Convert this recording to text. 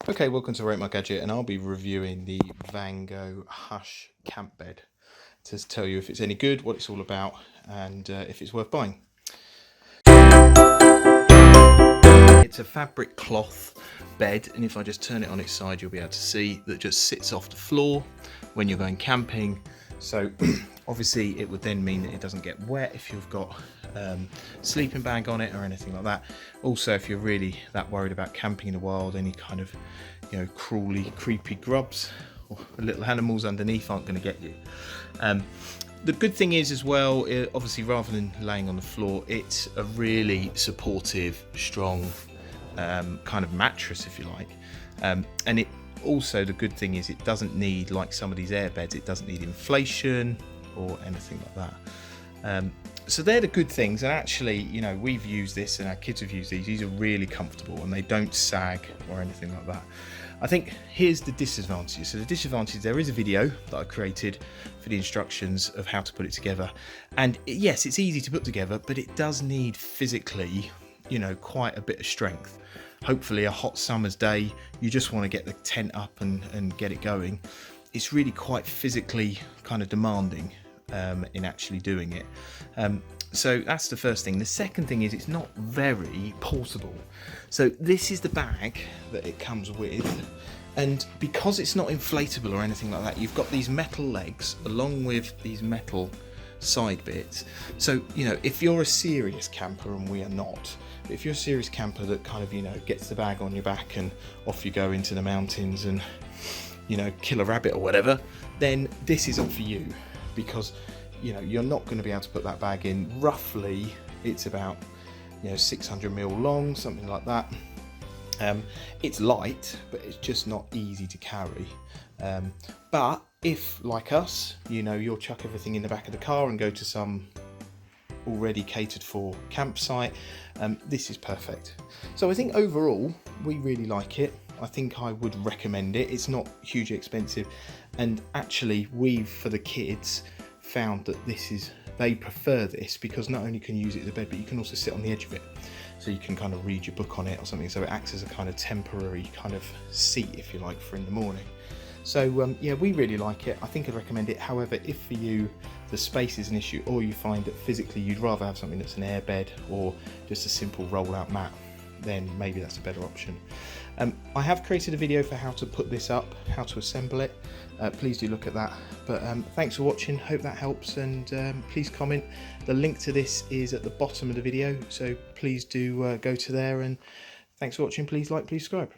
Okay, welcome to Rate My Gadget, and I'll be reviewing the Vango Hush camp bed to tell you if it's any good, what it's all about, and if it's worth buying. It's a fabric cloth bed, and if I just turn it on its side, you'll be able to see that it just sits off the floor when you're going camping. So obviously it would then mean that it doesn't get wet if you've got sleeping bag on it or anything like that. Also, if you're really that worried about camping in the wild, any kind of crawly, creepy grubs or little animals underneath aren't going to get you. The good thing is as well, obviously rather than laying on the floor, it's a really supportive, strong kind of mattress, if you like, and it also, the good thing is it doesn't need, like some of these air beds, it doesn't need inflation or anything like that. So they're the good things, and actually, we've used this and our kids have used these. These are really comfortable and they don't sag or anything like that. I think here's the disadvantages. So the disadvantage, there is a video that I created for the instructions of how to put it together, and yes, it's easy to put together, but it does need physically quite a bit of strength. Hopefully a hot summer's day, you just want to get the tent up and get it going. It's really quite physically kind of demanding in actually doing it. So that's the first thing. The second thing is it's not very portable. So this is the bag that it comes with, and because it's not inflatable or anything like that, you've got these metal legs along with these metal side bits. So if you're a serious camper, and we are not, but if you're a serious camper that kind of gets the bag on your back and off you go into the mountains and kill a rabbit or whatever, then this isn't for you, because you're not going to be able to put that bag in. Roughly it's about 600 mil long, something like that. It's light, but it's just not easy to carry. But if, like us, you'll chuck everything in the back of the car and go to some already catered for campsite, this is perfect. So I think overall we really like it. I think I would recommend it. It's not hugely expensive, and actually we've, for the kids, found that they prefer this because not only can you use it as a bed, but you can also sit on the edge of it, so you can kind of read your book on it or something. So it acts as a kind of temporary kind of seat, if you like, for in the morning. So yeah, we really like it. I think I'd recommend it. However, if for you the space is an issue, or you find that physically you'd rather have something that's an air bed or just a simple roll-out mat, then maybe that's a better option. I have created a video for how to put this up, how to assemble it. Please do look at that. But thanks for watching, hope that helps, and please comment. The link to this is at the bottom of the video, so please do go to there, and thanks for watching. Please like, please subscribe.